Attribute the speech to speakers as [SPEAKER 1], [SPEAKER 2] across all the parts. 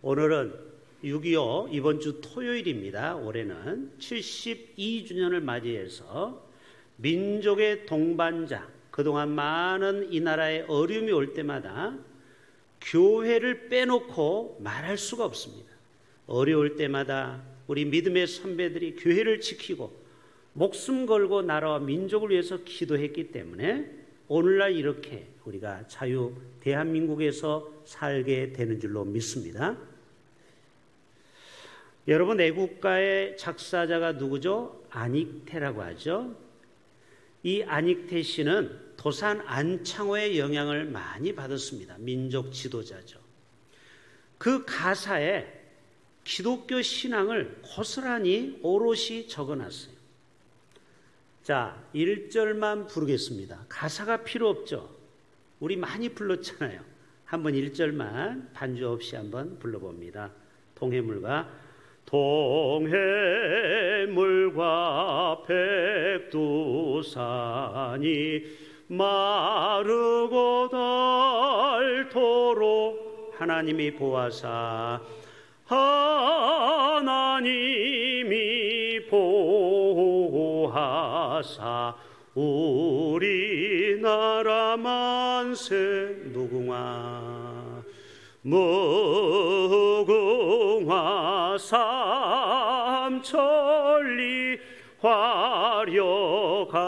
[SPEAKER 1] 오늘은 6.25 이번 주 토요일입니다. 올해는 72주년을 맞이해서 민족의 동반자, 그동안 많은 이 나라에 어려움이 올 때마다 교회를 빼놓고 말할 수가 없습니다. 어려울 때마다 우리 믿음의 선배들이 교회를 지키고 목숨 걸고 나라와 민족을 위해서 기도했기 때문에 오늘날 이렇게 우리가 자유 대한민국에서 살게 되는 줄로 믿습니다. 여러분, 애국가의 작사자가 누구죠? 안익태라고 하죠. 이 안익태 씨는 도산 안창호의 영향을 많이 받았습니다. 민족 지도자죠. 그 가사에 기독교 신앙을 고스란히 오롯이 적어놨어요. 자, 1절만 부르겠습니다. 가사가 필요 없죠? 우리 많이 불렀잖아요. 한번 1절만 반주 없이 한번 불러봅니다. 동해물과 백두산이 마르고 닳도록 하나님이 보아사 하나님이 보호하사 우리나라 만세 무궁화 무궁화 삼천리 화려강사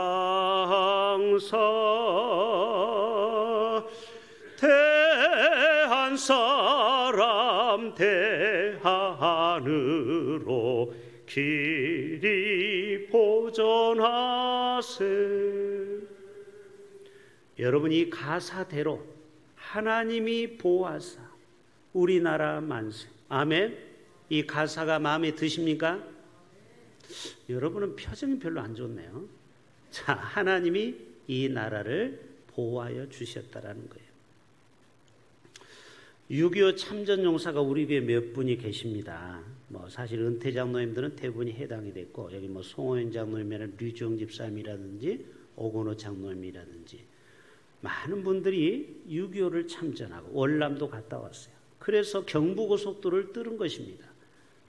[SPEAKER 1] 대한 사람 대한으로 길이 보존하세. 여러분, 이 가사대로 하나님이 보호하사 우리나라 만세. 아멘. 이 가사가 마음에 드십니까? 여러분은 표정이 별로 안 좋네요. 자, 하나님이 이 나라를 보호하여 주셨다라는 거예요. 6.25 참전용사가 우리 교회 몇 분이 계십니다. 사실 은퇴 장로님들은 대부분이 해당이 됐고, 여기 송호연 장로님이나 류지영 집사님이라든지 오건호 장로님이라든지 많은 분들이 6.25를 참전하고 월남도 갔다 왔어요. 그래서 경부고속도로를 뚫은 것입니다.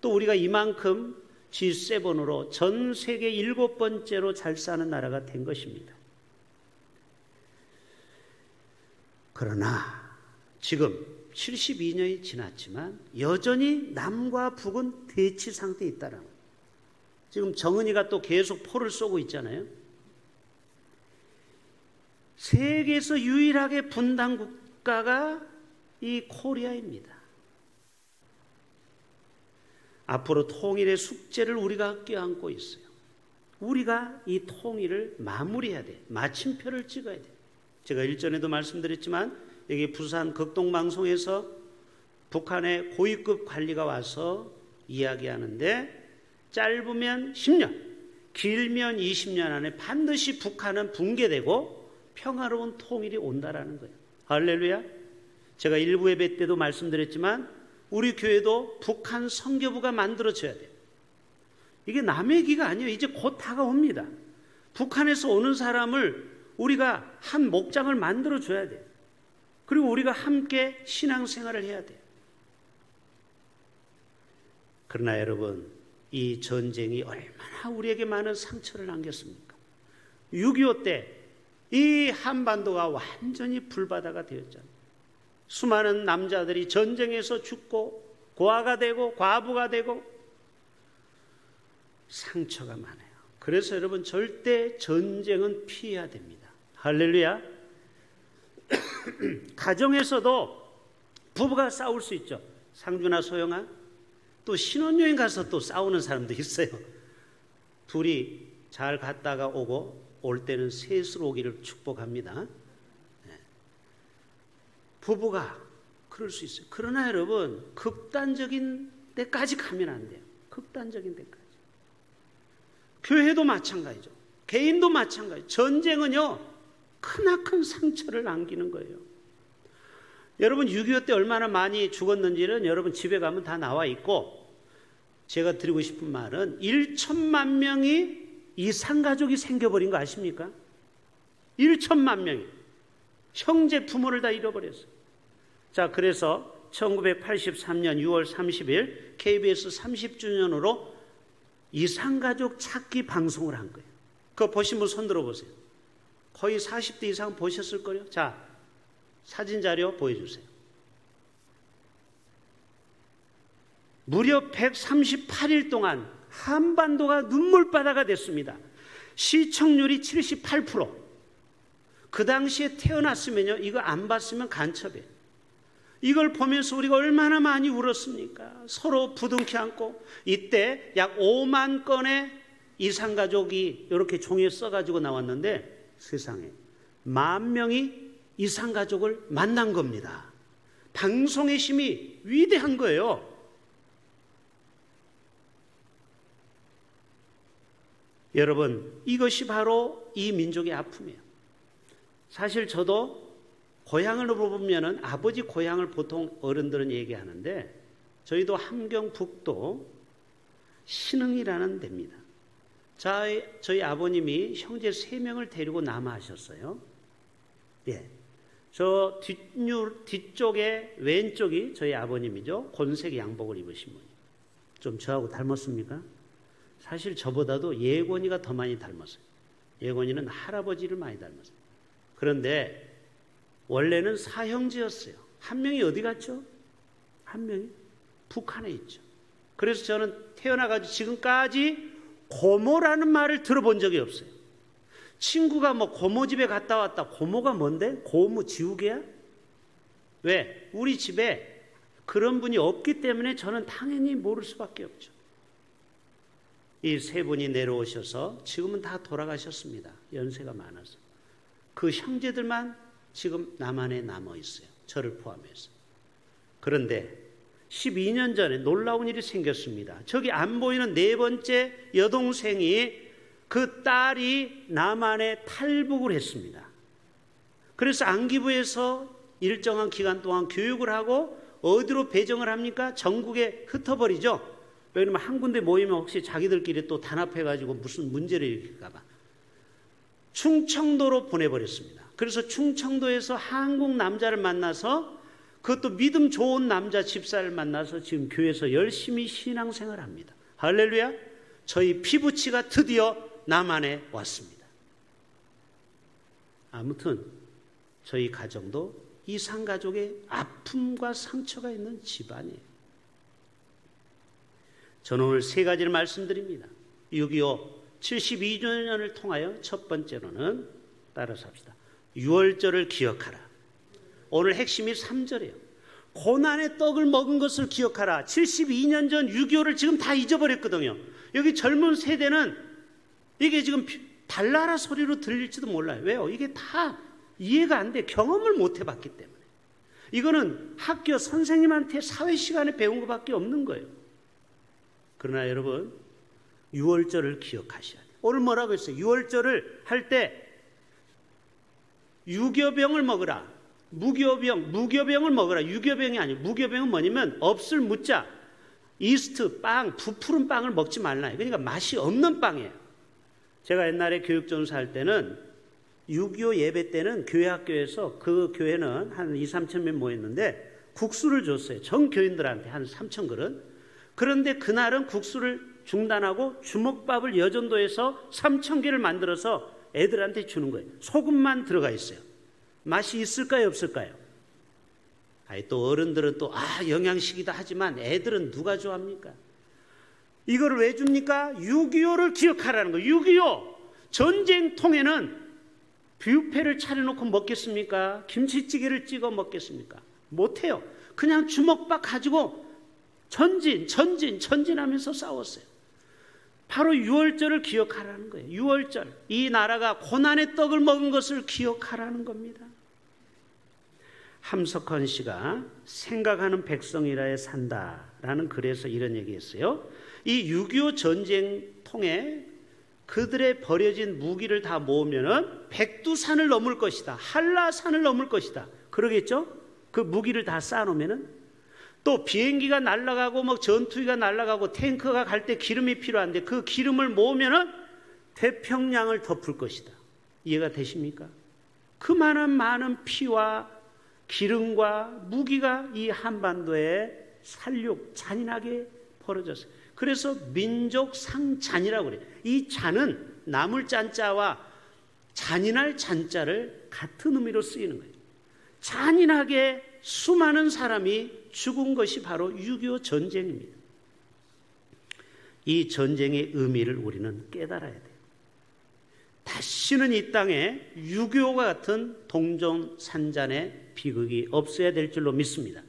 [SPEAKER 1] 또 우리가 이만큼 G7으로 전 세계 7번째로 잘 사는 나라가 된 것입니다. 그러나 지금 72년이 지났지만 여전히 남과 북은 대치 상태에 있다는 거예요. 지금 정은이가 또 계속 포를 쏘고 있잖아요. 세계에서 유일하게 분단 국가가 이 코리아입니다. 앞으로 통일의 숙제를 우리가 껴안고 있어요. 우리가 이 통일을 마무리해야 돼. 마침표를 찍어야 돼. 제가 일전에도 말씀드렸지만 여기 부산 극동방송에서 북한의 고위급 관리가 와서 이야기하는데 짧으면 10년, 길면 20년 안에 반드시 북한은 붕괴되고 평화로운 통일이 온다라는 거예요. 할렐루야. 제가 일부 예배 때도 말씀드렸지만 우리 교회도 북한 선교부가 만들어져야 돼요. 이게 남의 기가 아니에요. 이제 곧 다가옵니다. 북한에서 오는 사람을 우리가 한 목장을 만들어줘야 돼요. 그리고 우리가 함께 신앙생활을 해야 돼요. 그러나 여러분, 이 전쟁이 얼마나 우리에게 많은 상처를 남겼습니까? 6.25 때 이 한반도가 완전히 불바다가 되었잖아요. 수많은 남자들이 전쟁에서 죽고 고아가 되고 과부가 되고 상처가 많아요. 그래서 여러분, 절대 전쟁은 피해야 됩니다. 할렐루야. 가정에서도 부부가 싸울 수 있죠. 상준아, 소영아, 또 신혼여행 가서 또 싸우는 사람도 있어요. 둘이 잘 갔다가 오고 올 때는 셋으로 오기를 축복합니다. 부부가 그럴 수 있어요. 그러나 여러분, 극단적인 데까지 가면 안 돼요. 극단적인 데까지. 교회도 마찬가지죠. 개인도 마찬가지죠. 전쟁은요, 크나큰 상처를 남기는 거예요. 여러분, 6.25 때 얼마나 많이 죽었는지는 여러분 집에 가면 다 나와 있고, 제가 드리고 싶은 말은 1천만 명이 이산가족이 생겨버린 거 아십니까? 1천만 명이 형제 부모를 다 잃어버렸어요. 자, 그래서 1983년 6월 30일 KBS 30주년으로 이산가족 찾기 방송을 한 거예요. 그거 보신 분 손 들어보세요. 거의 40대 이상 보셨을 거예요. 자, 사진 자료 보여주세요. 무려 138일 동안 한반도가 눈물바다가 됐습니다. 시청률이 78%. 그 당시에 태어났으면요, 이거 안 봤으면 간첩이에요. 이걸 보면서 우리가 얼마나 많이 울었습니까? 서로 부둥켜 안고. 이때 약 5만 건의 이산가족이 이렇게 종이에 써가지고 나왔는데, 세상에 10,000명이 이산가족을 만난 겁니다. 방송의 힘이 위대한 거예요. 여러분, 이것이 바로 이 민족의 아픔이에요. 사실 저도 고향으로 보면 아버지 고향을 보통 어른들은 얘기하는데, 저희도 함경북도 신흥이라는 데입니다. 저희 아버님이 형제 3명을 데리고 남하하셨어요. 예. 저 뒤쪽에 왼쪽이 저희 아버님이죠. 곤색 양복을 입으신 분이. 좀 저하고 닮았습니까? 사실 저보다도 예권이가 더 많이 닮았어요. 예권이는 할아버지를 많이 닮았어요. 그런데 원래는 4형제였어요. 한 명이 어디 갔죠? 한 명이 북한에 있죠. 그래서 저는 태어나가지고 지금까지 고모라는 말을 들어본 적이 없어요. 친구가 뭐 고모 집에 갔다 왔다. 고모가 뭔데? 고모 지우개야? 왜? 우리 집에 그런 분이 없기 때문에 저는 당연히 모를 수밖에 없죠. 이 3분이 내려오셔서 지금은 다 돌아가셨습니다. 연세가 많아서. 그 형제들만 지금 남한에 남아 있어요. 저를 포함해서. 그런데 12년 전에 놀라운 일이 생겼습니다. 저기 안 보이는 4번째 여동생이 그 딸이 남한에 탈북을 했습니다. 그래서 안기부에서 일정한 기간 동안 교육을 하고 어디로 배정을 합니까? 전국에 흩어버리죠. 왜냐면 한 군데 모이면 혹시 자기들끼리 또 단합해가지고 무슨 문제를 일으킬까봐. 충청도로 보내버렸습니다. 그래서 충청도에서 한국 남자를 만나서, 그것도 믿음 좋은 남자 집사를 만나서 지금 교회에서 열심히 신앙생활을 합니다. 할렐루야. 저희 피부치가 드디어 남한에 왔습니다. 아무튼 저희 가정도 이산가족의 아픔과 상처가 있는 집안이에요. 저는 오늘 3가지를 말씀드립니다. 6.25 72주년을 통하여 첫 번째로는, 따라서 합시다. 6월절을 기억하라. 오늘 핵심이 3절이에요. 고난의 떡을 먹은 것을 기억하라. 72년 전 6.25를 지금 다 잊어버렸거든요. 여기 젊은 세대는 이게 지금 달나라 소리로 들릴지도 몰라요. 왜요? 이게 다 이해가 안 돼. 경험을 못 해봤기 때문에. 이거는 학교 선생님한테 사회 시간에 배운 것밖에 없는 거예요. 그러나 여러분, 6월절을 기억하셔야 돼요. 오늘 뭐라고 했어요? 6월절을 할 때 유교병을 먹으라. 무교병을 먹으라. 유교병이 아니에요. 무교병은 뭐냐면 없을 무자, 이스트, 빵, 부푸른 빵을 먹지 말라. 그러니까 맛이 없는 빵이에요. 제가 옛날에 교육전사 할 때는 6.25 예배 때는 교회 학교에서, 그 교회는 한 2,000~3,000 명 모였는데 국수를 줬어요. 전 교인들한테 한 3,000그릇. 그런데 그날은 국수를 중단하고 주먹밥을 여전도에서 3,000개를 만들어서 애들한테 주는 거예요. 소금만 들어가 있어요. 맛이 있을까요, 없을까요? 또 어른들은 또 영양식이다 하지만 애들은 누가 좋아합니까? 이거를 왜 줍니까? 6.25를 기억하라는 거예요. 6.25 전쟁통에는 뷔페를 차려놓고 먹겠습니까? 김치찌개를 찍어 먹겠습니까? 못해요. 그냥 주먹밥 가지고 전진하면서 싸웠어요. 바로 6월절을 기억하라는 거예요. 6월절. 이 나라가 고난의 떡을 먹은 것을 기억하라는 겁니다. 함석헌 씨가 생각하는 백성이라에 산다라는 글에서 이런 얘기했어요. 이 6.25 전쟁통에 그들의 버려진 무기를 다 모으면은 백두산을 넘을 것이다. 한라산을 넘을 것이다. 그러겠죠? 그 무기를 다 쌓아놓으면은. 또 비행기가 날아가고 뭐 전투기가 날아가고 탱크가 갈 때 기름이 필요한데 그 기름을 모으면은 태평양을 덮을 것이다. 이해가 되십니까? 그만한 많은 피와 기름과 무기가 이 한반도에 잔인하게 벌어졌어요. 그래서 민족 상잔이라고 그래요. 이 잔은 나물 잔자와 잔인할 잔자를 같은 의미로 쓰이는 거예요. 잔인하게 수많은 사람이 죽은 것이 바로 6.25 전쟁입니다. 이 전쟁의 의미를 우리는 깨달아야 돼요. 다시는 이 땅에 6.25와 같은 동종산잔의 비극이 없어야 될 줄로 믿습니다.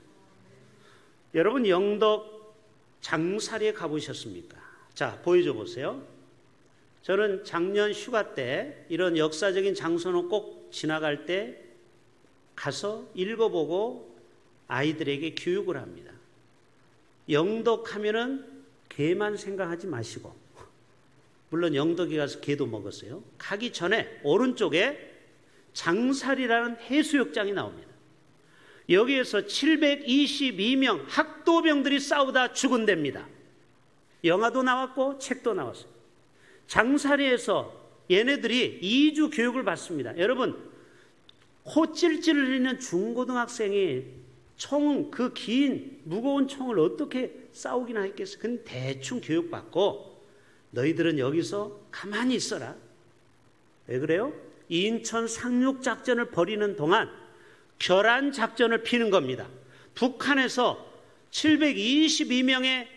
[SPEAKER 1] 여러분, 영덕 장사리에 가보셨습니까? 자, 보여줘 보세요. 저는 작년 휴가 때 이런 역사적인 장소는 꼭 지나갈 때 가서 읽어보고 아이들에게 교육을 합니다. 영덕하면은 개만 생각하지 마시고, 물론 영덕에 가서 개도 먹었어요. 가기 전에 오른쪽에 장사리라는 해수욕장이 나옵니다. 여기에서 722명 학도병들이 싸우다 죽은 데입니다. 영화도 나왔고 책도 나왔어요. 장사리에서 얘네들이 2주 교육을 받습니다. 여러분, 코 찔찔 흘리는 중고등학생이 그 긴 무거운 총을 어떻게 싸우기나 했겠어요. 그건 대충 교육받고 너희들은 여기서 가만히 있어라. 왜 그래요? 인천 상륙작전을 벌이는 동안 결안 작전을 피는 겁니다. 북한에서 722명의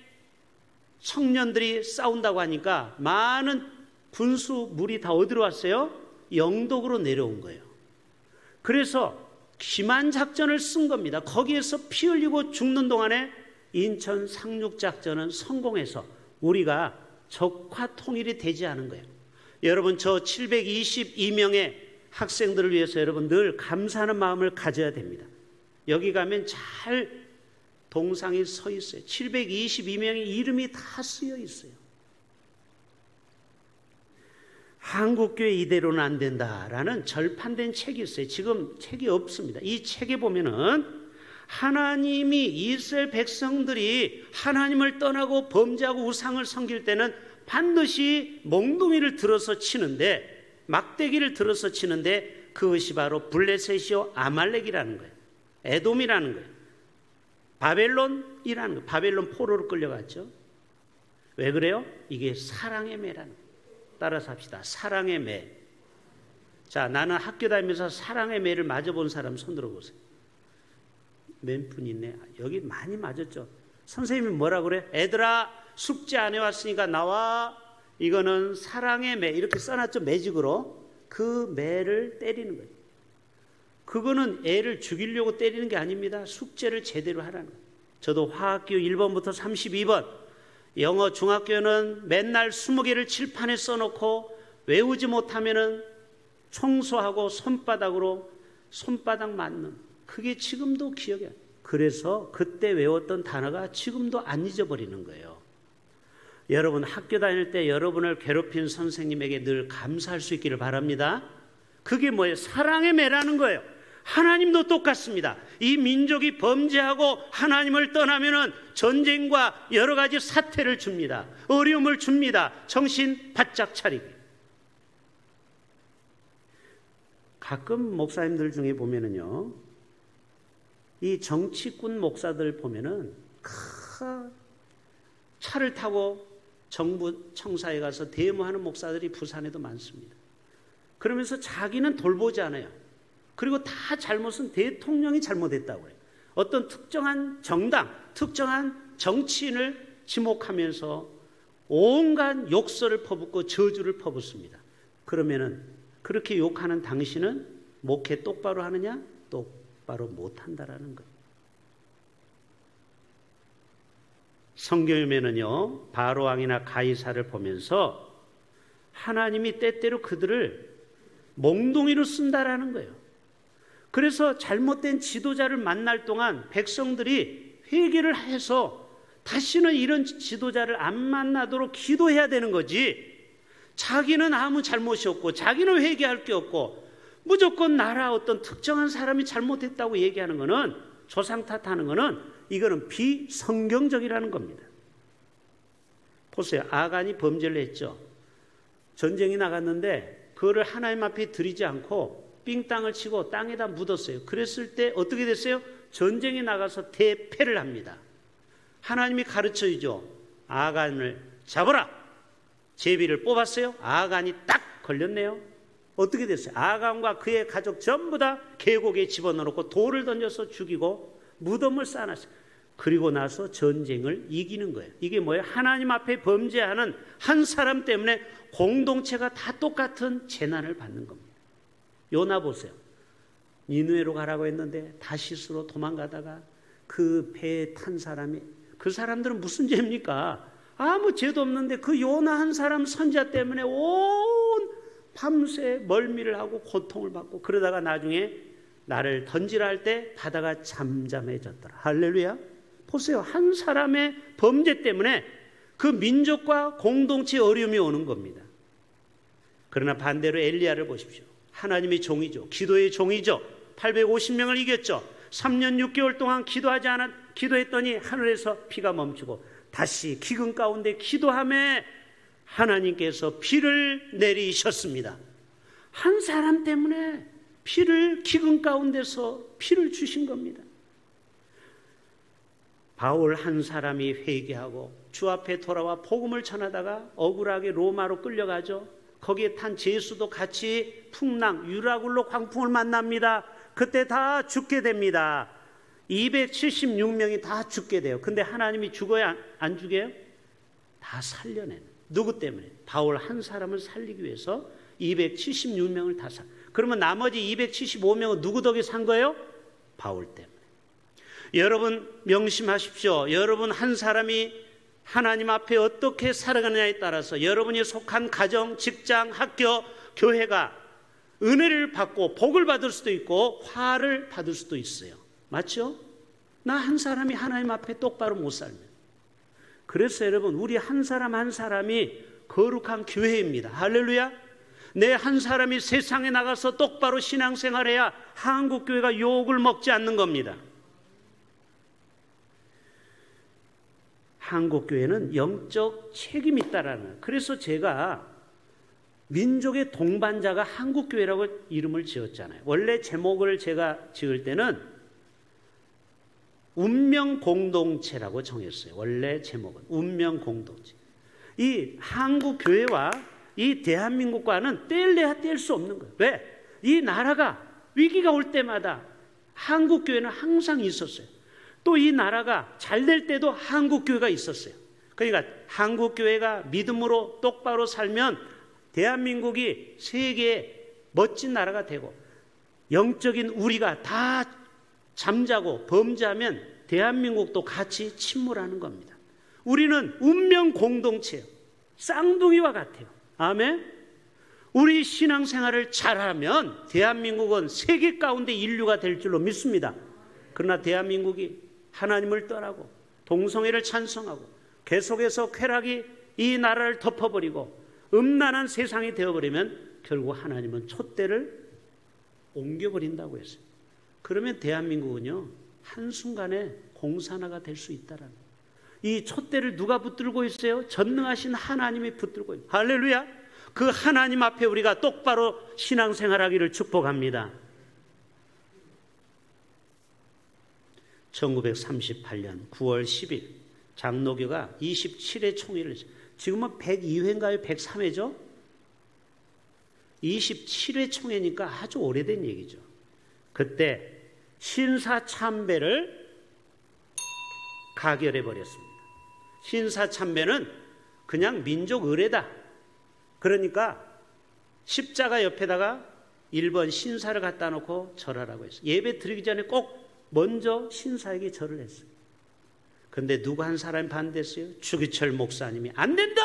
[SPEAKER 1] 청년들이 싸운다고 하니까 많은 군수물이 다 어디로 왔어요? 영덕으로 내려온 거예요. 그래서 기만 작전을 쓴 겁니다. 거기에서 피 흘리고 죽는 동안에 인천 상륙작전은 성공해서 우리가 적화 통일이 되지 않은 거예요. 여러분, 저 722명의 학생들을 위해서 여러분 늘 감사하는 마음을 가져야 됩니다. 여기 가면 잘 동상이 서 있어요. 722명의 이름이 다 쓰여 있어요. 한국교회 이대로는 안 된다라는 절판된 책이 있어요. 지금 책이 없습니다. 이 책에 보면은 하나님이 이스라엘 백성들이 하나님을 떠나고 범죄하고 우상을 섬길 때는 반드시 몽둥이를 들어서 치는데, 막대기를 들어서 치는데 그것이 바로 블레셋이요 아말렉이라는 거예요. 에돔이라는 거예요. 바벨론이라는 거예요. 바벨론 포로로 끌려갔죠. 왜 그래요? 이게 사랑의 매라는 거예요. 따라서 합시다. 사랑의 매. 자, 나는 학교 다니면서 사랑의 매를 맞아본 사람 손 들어보세요. 몇 분 있네. 여기 많이 맞았죠. 선생님이 뭐라 그래? 애들아, 숙제 안 해왔으니까 나와. 이거는 사랑의 매. 이렇게 써놨죠. 매직으로. 그 매를 때리는 거예요. 그거는 애를 죽이려고 때리는 게 아닙니다. 숙제를 제대로 하라는 거예요. 저도 화학교 1번부터 32번, 영어 중학교는 맨날 20개를 칠판에 써놓고 외우지 못하면은 청소하고 손바닥으로 손바닥 맞는, 그게 지금도 기억이 안 나요. 그래서 그때 외웠던 단어가 지금도 안 잊어버리는 거예요. 여러분, 학교 다닐 때 여러분을 괴롭힌 선생님에게 늘 감사할 수 있기를 바랍니다. 그게 뭐예요? 사랑의 매라는 거예요. 하나님도 똑같습니다. 이 민족이 범죄하고 하나님을 떠나면은 전쟁과 여러 가지 사태를 줍니다. 어려움을 줍니다. 정신 바짝 차리게. 가끔 목사님들 중에 보면은요, 이 정치꾼 목사들 보면은 차를 타고 정부 청사에 가서 데모하는 목사들이 부산에도 많습니다. 그러면서 자기는 돌보지 않아요. 그리고 다 잘못은 대통령이 잘못했다고 해요. 어떤 특정한 정당, 특정한 정치인을 지목하면서 온갖 욕설을 퍼붓고 저주를 퍼붓습니다. 그러면은 그렇게 욕하는 당신은 목회 똑바로 하느냐? 똑바로 못한다라는 거예요. 성경에는요, 바로왕이나 가이사를 보면서 하나님이 때때로 그들을 몽둥이로 쓴다라는 거예요. 그래서 잘못된 지도자를 만날 동안 백성들이 회개를 해서 다시는 이런 지도자를 안 만나도록 기도해야 되는 거지, 자기는 아무 잘못이 없고 자기는 회개할 게 없고 무조건 나라 어떤 특정한 사람이 잘못했다고 얘기하는 거는, 조상 탓하는 거는, 이거는 비성경적이라는 겁니다. 보세요. 아간이 범죄를 했죠. 전쟁이 나갔는데 그거를 하나님 앞에 드리지 않고 삥땅을 치고 땅에다 묻었어요. 그랬을 때 어떻게 됐어요? 전쟁에 나가서 대패를 합니다. 하나님이 가르쳐주죠. 아간을 잡아라. 제비를 뽑았어요. 아간이 딱 걸렸네요. 어떻게 됐어요? 아간과 그의 가족 전부 다 계곡에 집어넣고 돌을 던져서 죽이고 무덤을 쌓아놨어요. 그리고 나서 전쟁을 이기는 거예요. 이게 뭐예요? 하나님 앞에 범죄하는 한 사람 때문에 공동체가 다 똑같은 재난을 받는 겁니다. 요나 보세요. 니느웨로 가라고 했는데 다시스로 도망가다가 그 배에 탄 사람이, 그 사람들은 무슨 죄입니까? 아무 죄도 없는데 그 요나 한 사람 선지자 때문에 온 밤새 멀미를 하고 고통을 받고, 그러다가 나중에 나를 던지라 할 때 바다가 잠잠해졌더라. 할렐루야. 보세요. 한 사람의 범죄 때문에 그 민족과 공동체의 어려움이 오는 겁니다. 그러나 반대로 엘리야를 보십시오. 하나님의 종이죠. 기도의 종이죠. 850명을 이겼죠. 3년 6개월 동안 기도했더니 하늘에서 비가 멈추고 다시 기근 가운데 기도함에 하나님께서 비를 내리셨습니다. 한 사람 때문에 기근 가운데서 피를 주신 겁니다. 바울 한 사람이 회개하고 주 앞에 돌아와 복음을 전하다가 억울하게 로마로 끌려가죠. 거기에 탄 제수도 같이 풍랑, 유라굴로 광풍을 만납니다. 그때 다 죽게 됩니다. 276명이 다 죽게 돼요. 근데 하나님이 죽어야 안 죽여요? 다 살려내는. 누구 때문에? 바울 한 사람을 살리기 위해서 276명을 다 그러면 나머지 275명은 누구 덕에 산 거예요? 바울 때문에. 여러분 명심하십시오. 여러분 한 사람이 하나님 앞에 어떻게 살아가느냐에 따라서 여러분이 속한 가정, 직장, 학교, 교회가 은혜를 받고 복을 받을 수도 있고 화를 받을 수도 있어요. 맞죠? 나 한 사람이 하나님 앞에 똑바로 못 살면. 그래서 여러분 우리 한 사람 한 사람이 거룩한 교회입니다. 할렐루야. 내 한 사람이 세상에 나가서 똑바로 신앙생활해야 한국교회가 욕을 먹지 않는 겁니다. 한국교회는 영적 책임이 있다라는 거예요. 그래서 제가 민족의 동반자가 한국교회라고 이름을 지었잖아요. 원래 제목을 제가 지을 때는 운명공동체라고 정했어요. 원래 제목은 운명공동체. 이 한국교회와 이 대한민국과는 뗄래야 뗄 수 없는 거예요. 왜? 이 나라가 위기가 올 때마다 한국교회는 항상 있었어요. 또 이 나라가 잘 될 때도 한국교회가 있었어요. 그러니까 한국교회가 믿음으로 똑바로 살면 대한민국이 세계의 멋진 나라가 되고, 영적인 우리가 다 잠자고 범죄하면 대한민국도 같이 침몰하는 겁니다. 우리는 운명 공동체예요. 쌍둥이와 같아요. 아멘. 우리 신앙생활을 잘하면 대한민국은 세계 가운데 인류가 될 줄로 믿습니다. 그러나 대한민국이 하나님을 떠나고 동성애를 찬성하고 계속해서 쾌락이 이 나라를 덮어버리고 음란한 세상이 되어버리면 결국 하나님은 촛대를 옮겨버린다고 했어요. 그러면 대한민국은요 한순간에 공산화가 될 수 있다라는 거예요. 이 촛대를 누가 붙들고 있어요? 전능하신 하나님이 붙들고 있어요. 할렐루야. 그 하나님 앞에 우리가 똑바로 신앙생활하기를 축복합니다. 1938년 9월 10일 장로교가 27회 총회를 했어요. 지금은 102회인가요? 103회죠? 27회 총회니까 아주 오래된 얘기죠. 그때 신사참배를 가결해 버렸습니다. 신사참배는 그냥 민족 의례다. 그러니까 십자가 옆에다가 1번 신사를 갖다 놓고 절하라고 했어요. 예배 드리기 전에 꼭 먼저 신사에게 절을 했어요. 그런데 누구 한 사람이 반대했어요? 주기철 목사님이 안 된다!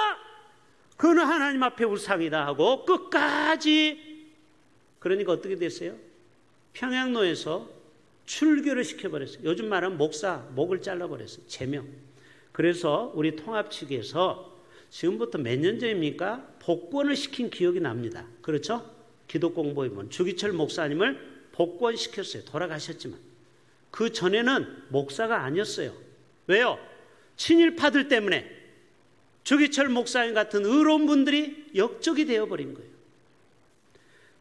[SPEAKER 1] 그거는 하나님 앞에 우상이다 하고 끝까지. 그러니까 어떻게 됐어요? 평양로에서 출교를 시켜버렸어요. 요즘 말하면 목사 목을 잘라버렸어요. 제명. 그래서 우리 통합 측에서 지금부터 몇 년 전입니까? 복권을 시킨 기억이 납니다. 그렇죠? 기독공보에 보면 주기철 목사님을 복권시켰어요. 돌아가셨지만. 그 전에는 목사가 아니었어요. 왜요? 친일파들 때문에 주기철 목사님 같은 의로운 분들이 역적이 되어버린 거예요.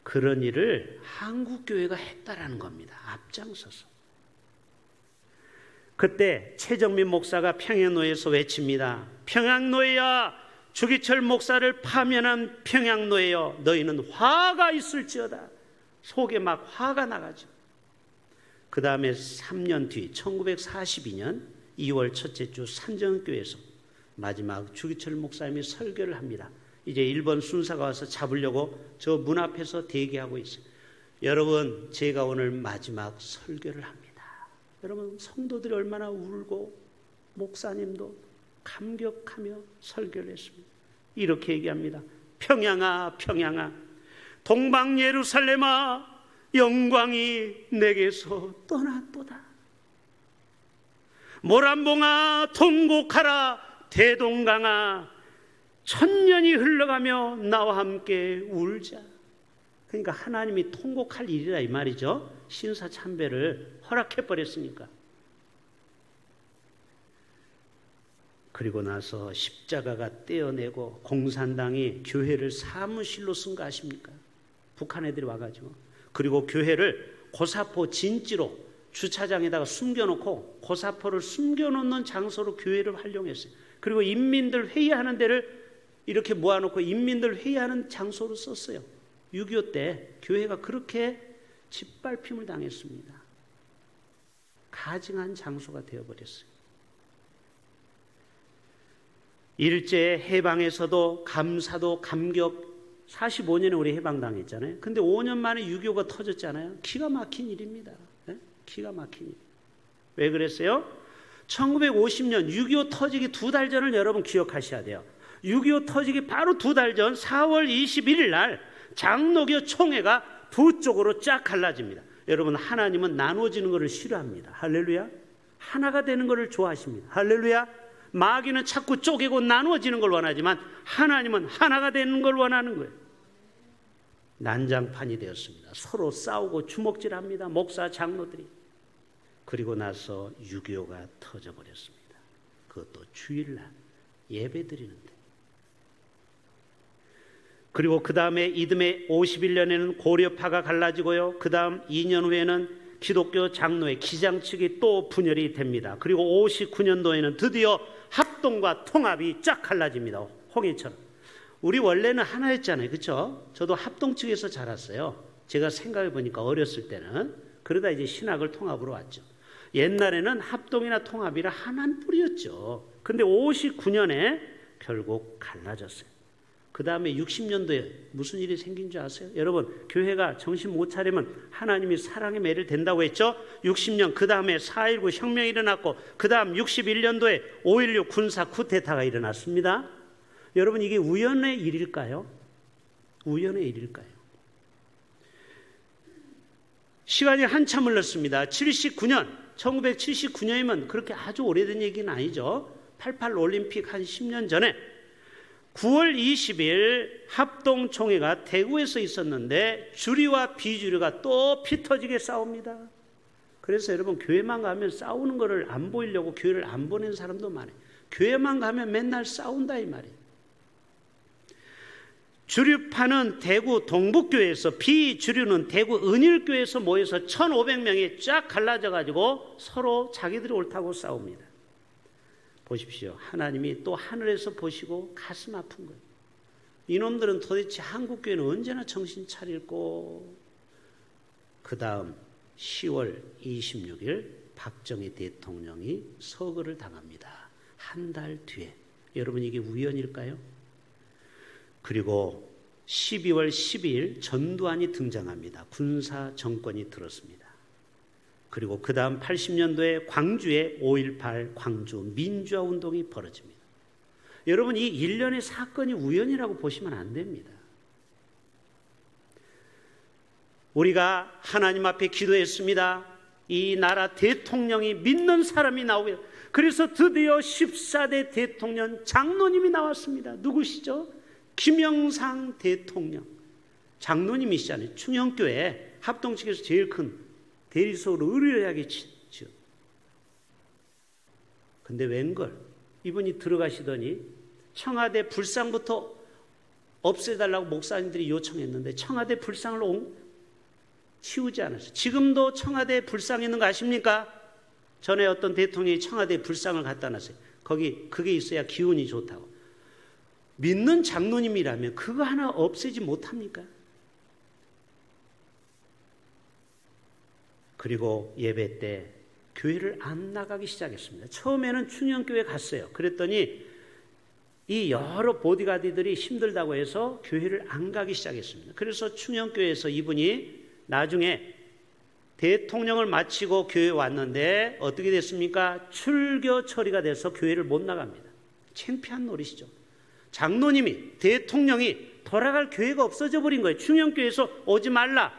[SPEAKER 1] 그런 일을 한국교회가 했다라는 겁니다. 앞장서서. 그때 최정민 목사가 평양노예에서 외칩니다. 평양노예야, 주기철 목사를 파면한 평양노예여, 너희는 화가 있을지어다. 속에 막 화가 나가죠. 그 다음에 3년 뒤 1942년 2월 첫째 주 산정교회에서 마지막 주기철 목사님이 설교를 합니다. 이제 일본 순사가 와서 잡으려고 저 문 앞에서 대기하고 있어요. 여러분, 제가 오늘 마지막 설교를 합니다. 여러분, 성도들이 얼마나 울고 목사님도 감격하며 설교를 했습니다. 이렇게 얘기합니다. 평양아, 평양아, 동방 예루살렘아, 영광이 내게서 떠났도다. 모란봉아, 통곡하라. 대동강아, 천년이 흘러가며 나와 함께 울자. 그러니까 하나님이 통곡할 일이라 이 말이죠. 신사참배를 허락해버렸으니까. 그리고 나서 십자가가 떼어내고 공산당이 교회를 사무실로 쓴 거 아십니까? 북한 애들이 와가지고. 그리고 교회를 고사포 진지로 주차장에다가 숨겨놓고 고사포를 숨겨놓는 장소로 교회를 활용했어요. 그리고 인민들 회의하는 데를 이렇게 모아놓고 인민들 회의하는 장소로 썼어요. 6.25 때 교회가 그렇게 짓밟힘을 당했습니다. 가증한 장소가 되어버렸어요. 일제 해방에서도 감사도 감격, 45년에 우리 해방당했잖아요. 근데 5년 만에 6.25가 터졌잖아요. 기가 막힌 일입니다. 네? 기가 막힌 일. 왜 그랬어요? 1950년 6.25 터지기 2달 전을 여러분 기억하셔야 돼요. 6.25 터지기 바로 2달 전 4월 21일 날 장로교 총회가 두 쪽으로 쫙 갈라집니다. 여러분, 하나님은 나누어지는 것을 싫어합니다. 할렐루야. 하나가 되는 것을 좋아하십니다. 할렐루야. 마귀는 자꾸 쪼개고 나누어지는 걸 원하지만 하나님은 하나가 되는 걸 원하는 거예요. 난장판이 되었습니다. 서로 싸우고 주먹질합니다. 목사 장로들이. 그리고 나서 6.25가 터져버렸습니다. 그것도 주일날 예배 드리는데. 그리고 그 다음에 이듬해 51년에는 고려파가 갈라지고요. 그 다음 2년 후에는 기독교 장로회 기장 측이 또 분열이 됩니다. 그리고 59년도에는 드디어 합동과 통합이 쫙 갈라집니다. 홍해처럼. 우리 원래는 하나였잖아요. 그렇죠? 저도 합동 측에서 자랐어요. 제가 생각해 보니까 어렸을 때는. 그러다 이제 신학을 통합으로 왔죠. 옛날에는 합동이나 통합이라 하나는 뿌리였죠. 근데 59년에 결국 갈라졌어요. 그 다음에 60년도에 무슨 일이 생긴 줄 아세요? 여러분, 교회가 정신 못 차리면 하나님이 사랑의 매를 된다고 했죠? 60년, 그 다음에 4.19 혁명이 일어났고, 그 다음 61년도에 5.16 군사 쿠데타가 일어났습니다. 여러분, 이게 우연의 일일까요? 우연의 일일까요? 시간이 한참 흘렀습니다. 1979년이면 그렇게 아주 오래된 얘기는 아니죠. 88 올림픽 한 10년 전에 9월 20일 합동총회가 대구에서 있었는데 주류와 비주류가 또 피 터지게 싸웁니다. 그래서 여러분, 교회만 가면 싸우는 거를 안 보이려고 교회를 안 보낸 사람도 많아요. 교회만 가면 맨날 싸운다 이 말이에요. 주류파는 대구 동북교회에서, 비주류는 대구 은일교회에서 모여서 1,500명이 쫙 갈라져가지고 서로 자기들이 옳다고 싸웁니다. 보십시오. 하나님이 또 하늘에서 보시고 가슴 아픈 거예요. 이놈들은 도대체 한국교회는 언제나 정신 차릴고. 그 다음 10월 26일 박정희 대통령이 서거를 당합니다. 한 달 뒤에. 여러분, 이게 우연일까요? 그리고 12월 12일 전두환이 등장합니다. 군사 정권이 들었습니다. 그리고 그 다음 80년도에 광주에 5.18 광주 민주화 운동이 벌어집니다. 여러분, 이 일련의 사건이 우연이라고 보시면 안 됩니다. 우리가 하나님 앞에 기도했습니다. 이 나라 대통령이 믿는 사람이 나오게. 그래서 드디어 14대 대통령 장로님이 나왔습니다. 누구시죠? 김영삼 대통령. 장로님이시잖아요. 충영교회 합동측에서 제일 큰 대리소로 의뢰하게 치죠. 근데 웬걸, 이분이 들어가시더니 청와대 불상부터 없애달라고 목사님들이 요청했는데 청와대 불상을 치우지 않았어요. 지금도 청와대에 불상 있는 거 아십니까? 전에 어떤 대통령이 청와대에 불상을 갖다 놨어요. 거기 그게 있어야 기운이 좋다고. 믿는 장로님이라면 그거 하나 없애지 못합니까? 그리고 예배 때 교회를 안 나가기 시작했습니다. 처음에는 충영교회 갔어요. 그랬더니 이 여러 보디가드들이 힘들다고 해서 교회를 안 가기 시작했습니다. 그래서 충영교회에서 이분이 나중에 대통령을 마치고 교회에 왔는데 어떻게 됐습니까? 출교 처리가 돼서 교회를 못 나갑니다. 창피한 노릇이죠. 장로님이, 대통령이 돌아갈 교회가 없어져 버린 거예요. 충영교회에서 오지 말라.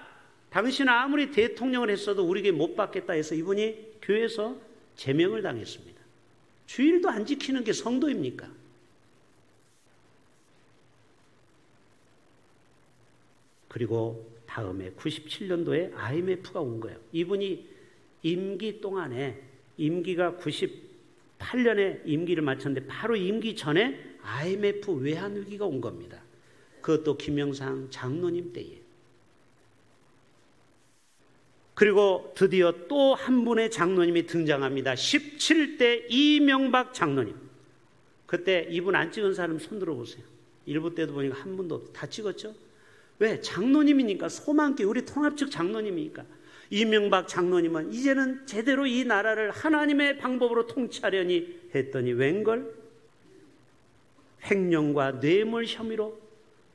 [SPEAKER 1] 당신 아무리 대통령을 했어도 우리 교회 못 받겠다 해서 이분이 교회에서 제명을 당했습니다. 주일도 안 지키는 게 성도입니까? 그리고 다음에 97년도에 IMF가 온 거예요. 이분이 임기 동안에, 임기가 98년에 임기를 마쳤는데 바로 임기 전에 IMF 외환위기가 온 겁니다. 그것도 김영상 장로님 때에. 그리고 드디어 또 한 분의 장로님이 등장합니다. 17대 이명박 장로님. 그때 이분 안 찍은 사람 손 들어보세요. 일부 때도 보니까 한 분도 없어요. 다 찍었죠? 왜? 장로님이니까, 소망교회 우리 통합측 장로님이니까. 이명박 장로님은 이제는 제대로 이 나라를 하나님의 방법으로 통치하려니 했더니 웬걸? 횡령과 뇌물 혐의로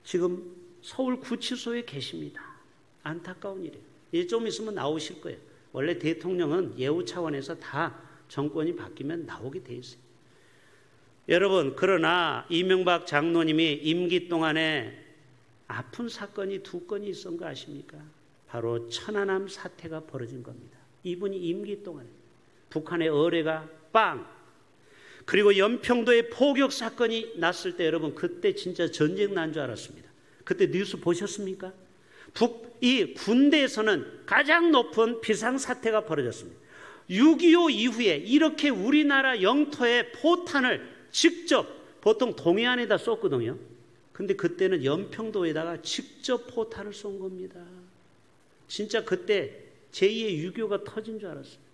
[SPEAKER 1] 지금 서울 구치소에 계십니다. 안타까운 일이에요. 이제 좀 있으면 나오실 거예요. 원래 대통령은 예우 차원에서 다 정권이 바뀌면 나오게 돼 있어요. 여러분, 그러나 이명박 장로님이 임기 동안에 아픈 사건이 2건이 있었던 거 아십니까? 바로 천안함 사태가 벌어진 겁니다. 이분이 임기 동안에 북한의 어뢰가 빵! 그리고 연평도에 포격 사건이 났을 때 여러분 그때 진짜 전쟁 난 줄 알았습니다. 그때 뉴스 보셨습니까? 이 군대에서는 가장 높은 비상사태가 벌어졌습니다. 6.25 이후에 이렇게 우리나라 영토에 포탄을 직접 보통 동해안에다 쏘거든요. 근데 그때는 연평도에다가 직접 포탄을 쏜 겁니다. 진짜 그때 제2의 유교가 터진 줄 알았어요.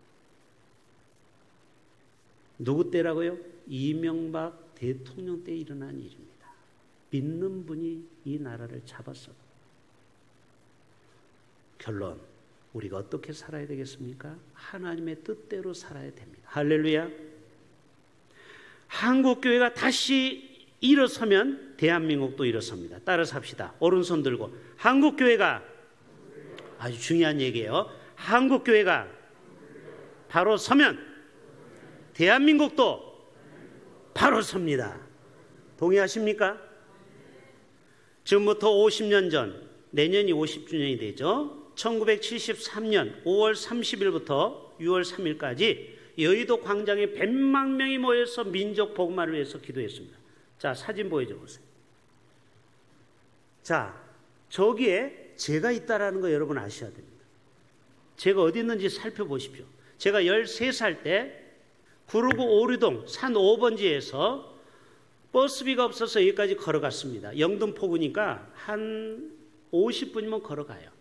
[SPEAKER 1] 누구 때라고요? 이명박 대통령 때 일어난 일입니다. 믿는 분이 이 나라를 잡았어요. 결론, 우리가 어떻게 살아야 되겠습니까? 하나님의 뜻대로 살아야 됩니다. 할렐루야. 한국교회가 다시 일어서면 대한민국도 일어섭니다. 따라서 합시다. 오른손 들고. 한국교회가, 아주 중요한 얘기예요. 한국교회가 바로 서면 대한민국도 바로 섭니다. 동의하십니까? 지금부터 50년 전, 내년이 50주년이 되죠. 1973년 5월 30일부터 6월 3일까지 여의도 광장에 100만 명이 모여서 민족 복음화를 위해서 기도했습니다. 자, 사진 보여줘 보세요. 자, 저기에 제가 있다라는 거 여러분 아셔야 됩니다. 제가 어디 있는지 살펴보십시오. 제가 13살 때 구로구 오류동 산 5번지에서 버스비가 없어서 여기까지 걸어갔습니다. 영등포구니까 한 50분이면 걸어가요.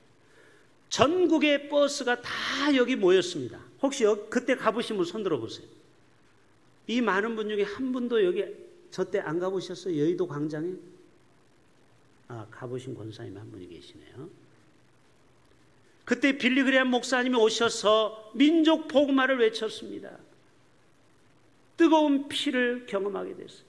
[SPEAKER 1] 전국의 버스가 다 여기 모였습니다. 혹시 그때 가보신 분 손 들어보세요. 이 많은 분 중에 한 분도 여기 저 때 안 가보셨어요? 여의도 광장에? 아, 가보신 권사님 한 분이 계시네요. 그때 빌리그레암 목사님이 오셔서 민족 복음화를 외쳤습니다. 뜨거운 피를 경험하게 됐어요.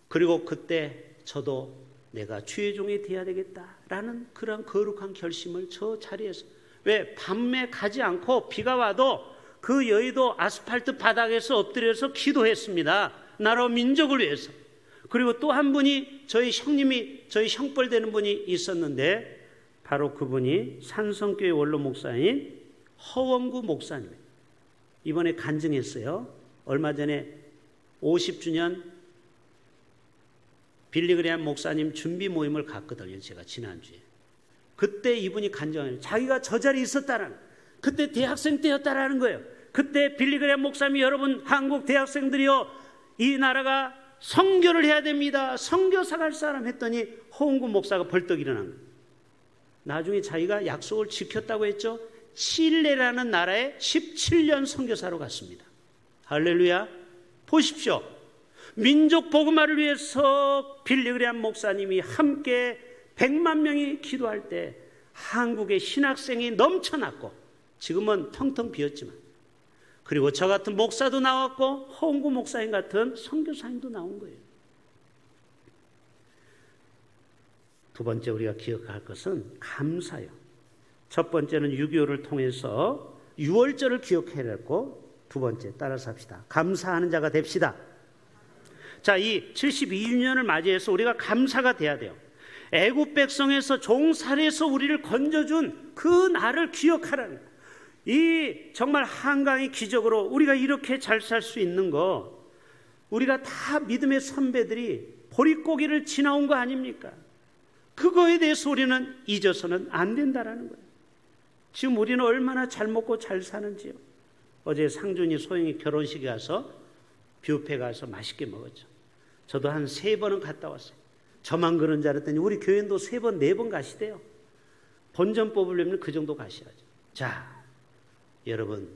[SPEAKER 1] 그리고 그때 저도 내가 주의 종이 되어야 되겠다라는 그런 거룩한 결심을 저 자리에서, 왜 밤에 가지 않고 비가 와도 그 여의도 아스팔트 바닥에서 엎드려서 기도했습니다. 나라 민족을 위해서. 그리고 또 한 분이 저희 형님이, 저희 형벌 되는 분이 있었는데 바로 그분이 산성교회 원로 목사인 허원구 목사님. 이번에 간증했어요. 얼마 전에 50주년 빌리그레암 목사님 준비 모임을 갔거든요. 제가 지난주에. 그때 이분이 간증하는, 자기가 저 자리에 있었다라는, 그때 대학생 때였다라는 거예요. 그때 빌리그레암 목사님이, 여러분 한국 대학생들이요, 이 나라가 선교를 해야 됩니다. 선교사 갈 사람 했더니 허은구 목사가 벌떡 일어난 거예요. 나중에 자기가 약속을 지켰다고 했죠. 칠레라는 나라에 17년 선교사로 갔습니다. 할렐루야. 보십시오. 민족 복음화를 위해서 빌리그레암 목사님이 함께 100만 명이 기도할 때 한국의 신학생이 넘쳐났고, 지금은 텅텅 비었지만, 그리고 저 같은 목사도 나왔고 허은구 목사님 같은 선교사님도 나온 거예요. 두 번째 우리가 기억할 것은 감사요. 첫 번째는 6.25를 통해서 6월절을 기억해야 했고, 두 번째 따라서 합시다. 감사하는 자가 됩시다. 자, 이 72주년을 맞이해서 우리가 감사가 돼야 돼요. 애굽 백성에서 종살이에서 우리를 건져준 그 날을 기억하라는 거예요. 이 정말 한강의 기적으로 우리가 이렇게 잘 살 수 있는 거, 우리가 다 믿음의 선배들이 보릿고개를 지나온 거 아닙니까? 그거에 대해서 우리는 잊어서는 안 된다라는 거예요. 지금 우리는 얼마나 잘 먹고 잘 사는지요. 어제 상준이 소영이 결혼식에 가서 뷔페 가서 맛있게 먹었죠. 저도 한 3번은 갔다 왔어요. 저만 그런 줄 알았더니 우리 교인도 3번, 4번 가시대요. 본전 뽑으려면 그 정도 가셔야죠. 자, 여러분,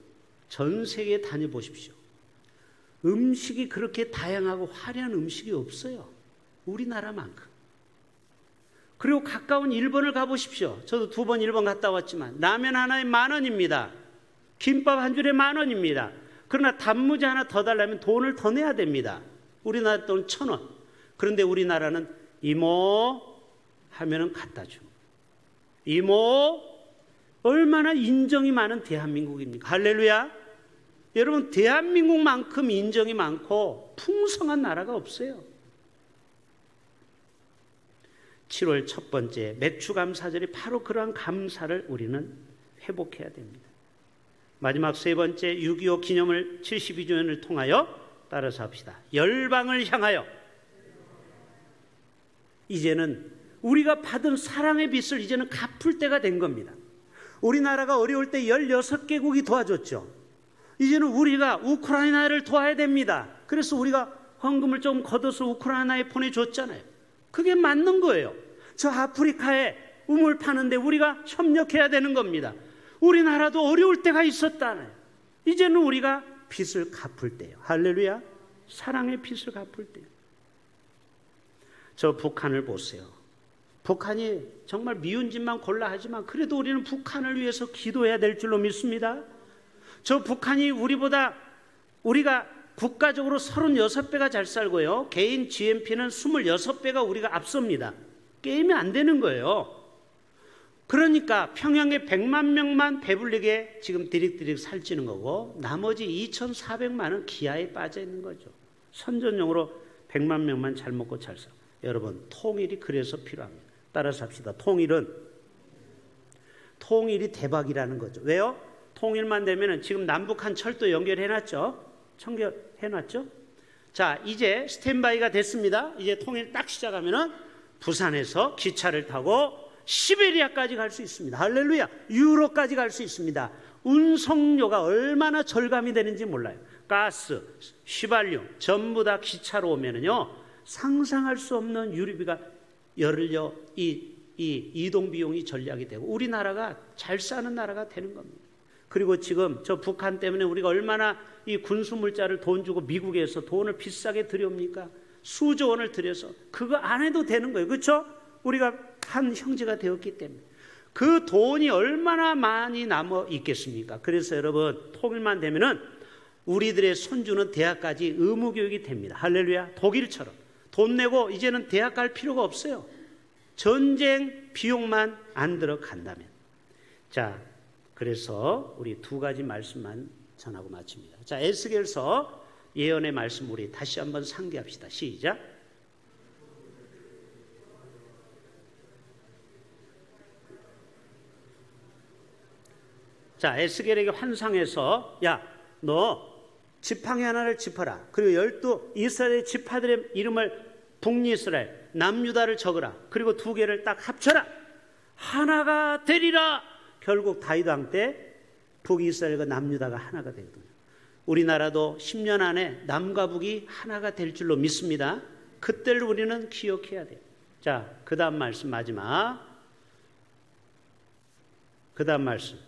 [SPEAKER 1] 전 세계에 다녀보십시오. 음식이 그렇게 다양하고 화려한 음식이 없어요. 우리나라만큼. 그리고 가까운 일본을 가보십시오. 저도 2번 일본 갔다 왔지만 라면 하나에 10,000원입니다. 김밥 한 줄에 10,000원입니다. 그러나 단무지 하나 더 달라면 돈을 더 내야 됩니다. 우리나라 돈 1,000원. 그런데 우리나라는 이모 하면은 갖다 주고, 이모 얼마나 인정이 많은 대한민국입니까? 할렐루야. 여러분, 대한민국만큼 인정이 많고 풍성한 나라가 없어요. 7월 첫 번째 맥주감사절이 바로 그러한 감사를 우리는 회복해야 됩니다. 마지막 세 번째 6.25 기념을 72주년을 통하여 따라서 합시다. 열방을 향하여. 이제는 우리가 받은 사랑의 빚을 이제는 갚을 때가 된 겁니다. 우리나라가 어려울 때 16개국이 도와줬죠. 이제는 우리가 우크라이나를 도와야 됩니다. 그래서 우리가 헌금을 좀 걷어서 우크라이나에 보내줬잖아요. 그게 맞는 거예요. 저 아프리카에 우물 파는데 우리가 협력해야 되는 겁니다. 우리나라도 어려울 때가 있었잖아요. 이제는 우리가 빚을 갚을 때요. 할렐루야. 사랑의 빚을 갚을 때요. 저 북한을 보세요. 북한이 정말 미운 짓만 골라 하지만 그래도 우리는 북한을 위해서 기도해야 될 줄로 믿습니다. 저 북한이 우리가 국가적으로 36배가 잘 살고요. 개인 GNP는 26배가 우리가 앞섭니다. 게임이 안 되는 거예요. 그러니까 평양에 100만 명만 배불리게 지금 디릭디릭 살찌는 거고 나머지 2,400만은 기아에 빠져 있는 거죠. 선전용으로 100만 명만 잘 먹고 잘 살고. 여러분, 통일이 그래서 필요합니다. 따라서 합시다. 통일이 대박이라는 거죠. 왜요? 통일만 되면은 지금 남북한 철도 연결해놨죠. 청결해놨죠. 자, 이제 스탠바이가 됐습니다. 이제 통일 딱 시작하면은 부산에서 기차를 타고 시베리아까지 갈 수 있습니다. 할렐루야. 유로까지 갈 수 있습니다. 운송료가 얼마나 절감이 되는지 몰라요. 가스, 휘발유 전부 다 기차로 오면은요 상상할 수 없는 유류비가 열려 이 이동 비용이 절약이 되고 우리나라가 잘 사는 나라가 되는 겁니다. 그리고 지금 저 북한 때문에 우리가 얼마나 이 군수 물자를 돈 주고 미국에서 돈을 비싸게 들여옵니까? 수조 원을 들여서 그거 안 해도 되는 거예요. 그렇죠? 우리가 한 형제가 되었기 때문에 그 돈이 얼마나 많이 남아 있겠습니까? 그래서 여러분, 통일만 되면은 우리들의 손주는 대학까지 의무 교육이 됩니다. 할렐루야. 독일처럼 돈 내고 이제는 대학 갈 필요가 없어요. 전쟁 비용만 안 들어간다면. 자, 그래서 우리 2가지 말씀만 전하고 마칩니다. 자, 에스겔서 예언의 말씀 우리 다시 한번 상기합시다. 시작. 자, 에스겔에게 환상해서 야, 너 지팡이 하나를 짚어라. 그리고 12 이스라엘 지파들의 이름을 북이스라엘, 남유다를 적으라. 그리고 2개를 딱 합쳐라. 하나가 되리라. 결국 다윗 왕 때 북이스라엘과 남유다가 하나가 되거든요. 우리나라도 10년 안에 남과 북이 하나가 될 줄로 믿습니다. 그때를 우리는 기억해야 돼요. 자, 그 다음 말씀 마지막. 그 다음 말씀.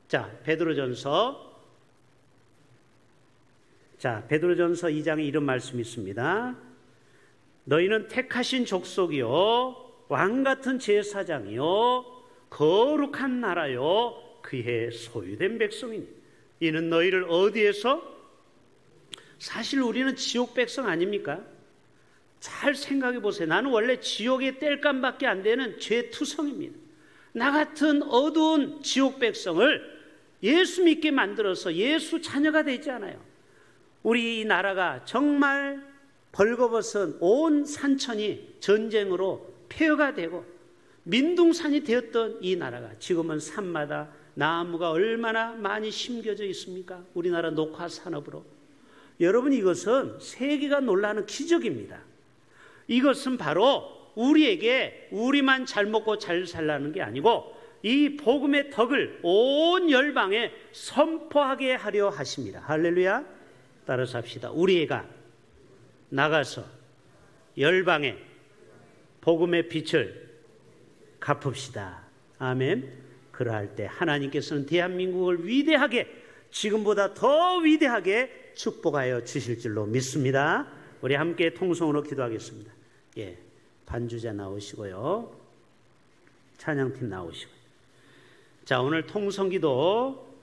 [SPEAKER 1] 자, 베드로전서 2장에 이런 말씀이 있습니다. 너희는 택하신 족속이요 왕같은 제사장이요 거룩한 나라요 그의 소유된 백성이니 이는 너희를 어디에서? 사실 우리는 지옥 백성 아닙니까? 잘 생각해 보세요. 나는 원래 지옥의 땔감밖에 안 되는 죄투성입니다. 나 같은 어두운 지옥 백성을 예수 믿게 만들어서 예수 자녀가 되지 않아요. 우리 이 나라가 정말 벌거벗은 온 산천이 전쟁으로 폐허가 되고 민둥산이 되었던 이 나라가 지금은 산마다 나무가 얼마나 많이 심겨져 있습니까? 우리나라 녹화 산업으로. 여러분, 이것은 세계가 놀라는 기적입니다. 이것은 바로 우리에게 우리만 잘 먹고 잘 살라는 게 아니고 이 복음의 덕을 온 열방에 선포하게 하려 하십니다. 할렐루야. 따라서 합시다. 우리가 나가서 열방에 복음의 빛을 갚읍시다. 아멘. 그러할 때 하나님께서는 대한민국을 위대하게, 지금보다 더 위대하게 축복하여 주실 줄로 믿습니다. 우리 함께 통성으로 기도하겠습니다. 예, 반주자 나오시고요, 찬양팀 나오시고요. 자, 오늘 통성기도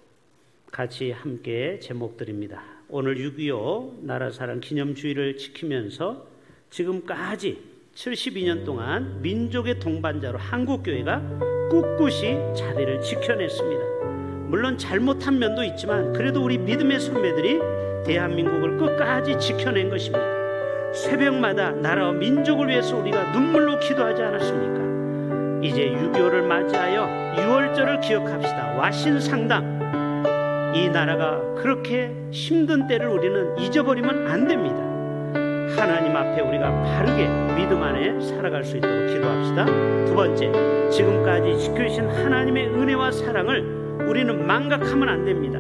[SPEAKER 1] 같이 함께 제목드립니다. 오늘 6.25 나라사랑 기념주의를 지키면서 지금까지 72년 동안 민족의 동반자로 한국교회가 꿋꿋이 자리를 지켜냈습니다. 물론 잘못한 면도 있지만 그래도 우리 믿음의 선배들이 대한민국을 끝까지 지켜낸 것입니다. 새벽마다 나라와 민족을 위해서 우리가 눈물로 기도하지 않았습니까? 이제 6.25를 맞이하여 6월절을 기억합시다. 와신상당. 이 나라가 그렇게 힘든 때를 우리는 잊어버리면 안 됩니다. 하나님 앞에 우리가 바르게 믿음 안에 살아갈 수 있도록 기도합시다. 두 번째, 지금까지 지켜주신 하나님의 은혜와 사랑을 우리는 망각하면 안 됩니다.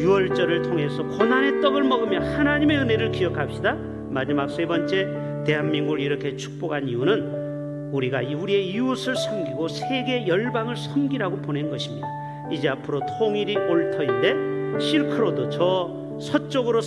[SPEAKER 1] 6월절을 통해서 고난의 떡을 먹으며 하나님의 은혜를 기억합시다. 마지막 세 번째, 대한민국을 이렇게 축복한 이유는 우리가 우리의 이웃을 섬기고 세계 열방을 섬기라고 보낸 것입니다. 이제 앞으로 통일이 올 터인데 실크로드, 저 서쪽으로